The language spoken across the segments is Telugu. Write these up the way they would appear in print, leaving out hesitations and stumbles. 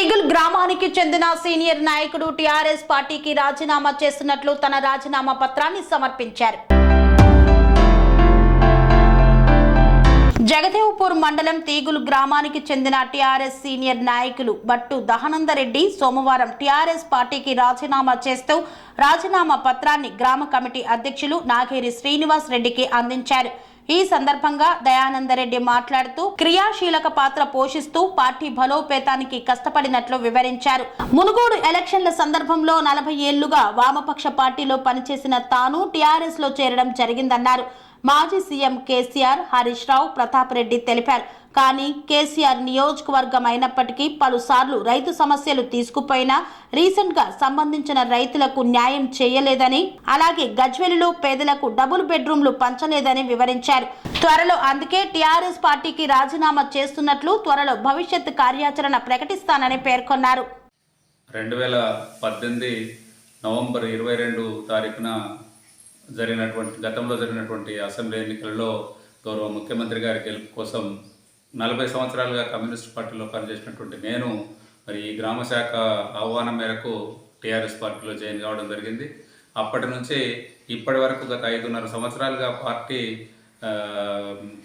తీగుల్ గ్రామానికి చెందిన సీనియర్ నాయకుడు టీఆర్ఎస్ పార్టీకి రాజీనామా చేస్తున్నట్లు తన రాజీనామా పత్రాన్ని సమర్పించారు. జగదేవ్పూర్ మండలం తీగుల్ గ్రామానికి చెందిన టీఆర్ఎస్ సీనియర్ నాయకులు బట్టు దహానందరెడ్డి సోమవారం టీఆర్ఎస్ పార్టీకి రాజీనామా చేస్తూ రాజీనామా పత్రాన్ని గ్రామ కమిటీ అధ్యక్షులు నాగేరి శ్రీనివాస్ రెడ్డికి అందించారు. ఈ సందర్భంగా దయానందరెడ్డి మాట్లాడుతూ క్రియాశీలక పాత్ర పోషిస్తూ పార్టీ బలోపేతానికి కష్టపడినట్లు వివరించారు. మునుగోడు ఎలక్షన్ల సందర్భంలో 40 ఏళ్లుగా వామపక్ష పార్టీలో పనిచేసిన తాను టీఆర్ఎస్ లో చేరడం జరిగిందన్నారు. మాజీ సీఎం కేసీఆర్, హరీష్ రావు, ప్రతాప్ రెడ్డి తెలిపారు. కానీ కేసీఆర్ నియోజకవర్గం అయినప్పటికీ పలుసార్లు రైతు సమస్యలు తీసుకుపోయినా రీసెంట్ గా సంబంధించిన రైతులకు న్యాయం చేయలేదని, అలాగే గజ్వెలిలో పేదలకు డబుల్ బెడ్రూమ్లు పంచలేదని వివరించారు. త్వరలో అందుకే టీఆర్ఎస్ పార్టీకి రాజీనామా చేస్తున్నట్లు త్వరలో భవిష్యత్ కార్యాచరణ ప్రకటిస్తానని పేర్కొన్నారు. 2018 నవంబర్ 22 తారీఖున గతంలో జరిగినటువంటి అసెంబ్లీ ఎన్నికలలో గౌరవ ముఖ్యమంత్రి గారి గెలుపు కోసం 40 సంవత్సరాలుగా కమ్యూనిస్ట్ పార్టీలో పనిచేసినటువంటి నేను మరి ఈ గ్రామ శాఖ ఆహ్వానం మేరకు టీఆర్ఎస్ పార్టీలో జాయిన్ కావడం జరిగింది. అప్పటి నుంచి ఇప్పటి వరకు గత 5.5 సంవత్సరాలుగా పార్టీ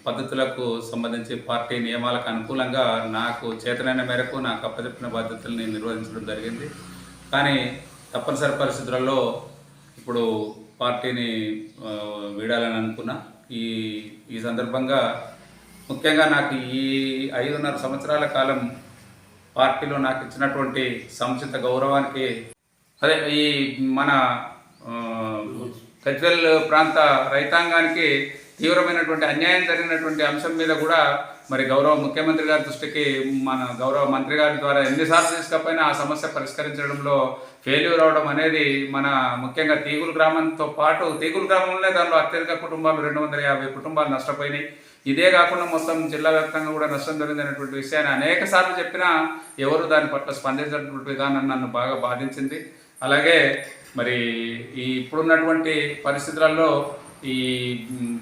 పద్ధతులకు సంబంధించి పార్టీ నియమాలకు అనుకూలంగా నాకు చేతనైన మేరకు నాకు అప్పచెప్పిన బాధ్యతల్ని నిర్వహించడం జరిగింది. కానీ తప్పనిసరి పరిస్థితులలో ఇప్పుడు పార్టీని వీడాలని అనుకున్నా. ఈ సందర్భంగా ముఖ్యంగా నాకు ఈ 5.5 సంవత్సరాల కాలం పార్టీలో నాకు ఇచ్చినటువంటి సముచిత గౌరవానికి ఈ మన గజ్వెల్ ప్రాంత రైతాంగానికి తీవ్రమైనటువంటి అన్యాయం జరిగినటువంటి అంశం మీద కూడా మరి గౌరవ ముఖ్యమంత్రి గారి దృష్టికి మన గౌరవ మంత్రి గారి ద్వారా ఎన్నిసార్లు తీసుకపోయినా ఆ సమస్య పరిష్కరించడంలో ఫెయిల్యూర్ అవడం అనేది మన ముఖ్యంగా తీగుల్ గ్రామంతో పాటు తీగుల్ గ్రామంలో దానిలో అత్యధిక కుటుంబాలు 250 కుటుంబాలు నష్టపోయినాయి. ఇదే కాకుండా మొత్తం జిల్లా వ్యాప్తంగా కూడా నష్టం జరిగిందనేటువంటి విషయాన్ని అనేక సార్లు చెప్పినా ఎవరు దాని పట్ల స్పందించినటువంటి విధానం నన్ను బాగా బాధించింది. అలాగే మరి ఈ ఇప్పుడున్నటువంటి పరిస్థితులలో ఈ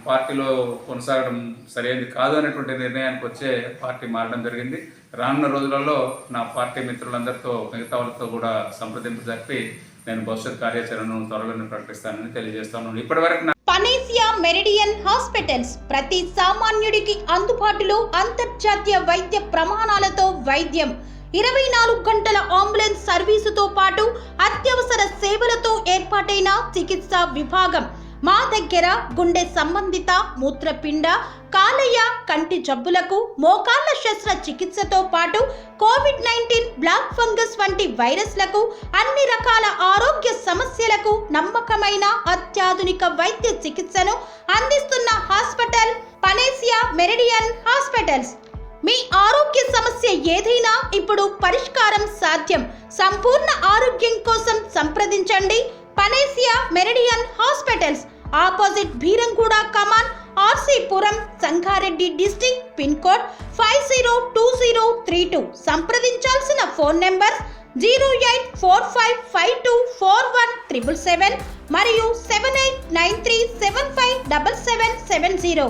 పార్టీలో కొనసాగడం సరైనది కాదు అనేటువంటి నిర్ణయానికి వచ్చే పార్టీ మారడం జరిగింది. రానున్న రోజులలో నా పార్టీ మిత్రులందరితో మిగతా వాళ్ళతో కూడా సంప్రదింపు జరిపి నేను భవిష్యత్ కార్యాచరణను త్వరలోనే ప్రకటిస్తానని తెలియజేస్తాను. ఇప్పటివరకు పనేసియా మెరిడియన్ హాస్పిటల్స్ ప్రతి సామాన్యుడికి అందుబాటులో అంతర్జాతీయ వైద్య ప్రమాణాలతో వైద్యం, 24 గంటల అంబులెన్స్ సర్వీసుతో పాటు అత్యవసర సేవలతో ఏర్పాటైన చికిత్సా విభాగం. మా దగ్గర గుండె సంబంధిత, మూత్రపిండ, కాలేయ, కంటి జబ్బులకు, మోకాళ్ల శస్త్రచికిత్సతో పాటు కోవిడ్-19, బ్లాక్ ఫంగస్ వంటి వైరస్లకు, అన్ని రకాల ఆరోగ్య సమస్యలకు నమ్మకమైన అత్యాధునిక వైద్య చికిత్సను అందిస్తున్న హాస్పిటల్ పనేసియా మెరిడియన్ హాస్పిటల్స్. మీ ఆరోగ్య సమస్య ఏదైనా ఇప్పుడు పరిష్కారం సాధ్యం. సంపూర్ణ ఆరోగ్యం కోసం సంప్రదించండి Panacea Meridian hospitals, opposite Beeramguda Kaman, RC Puram, Sangareddy district, pin code 502032. సంప్రదించాల్సిన ఫోన్ నెంబర్ 0845524177 మరియు 7893757770.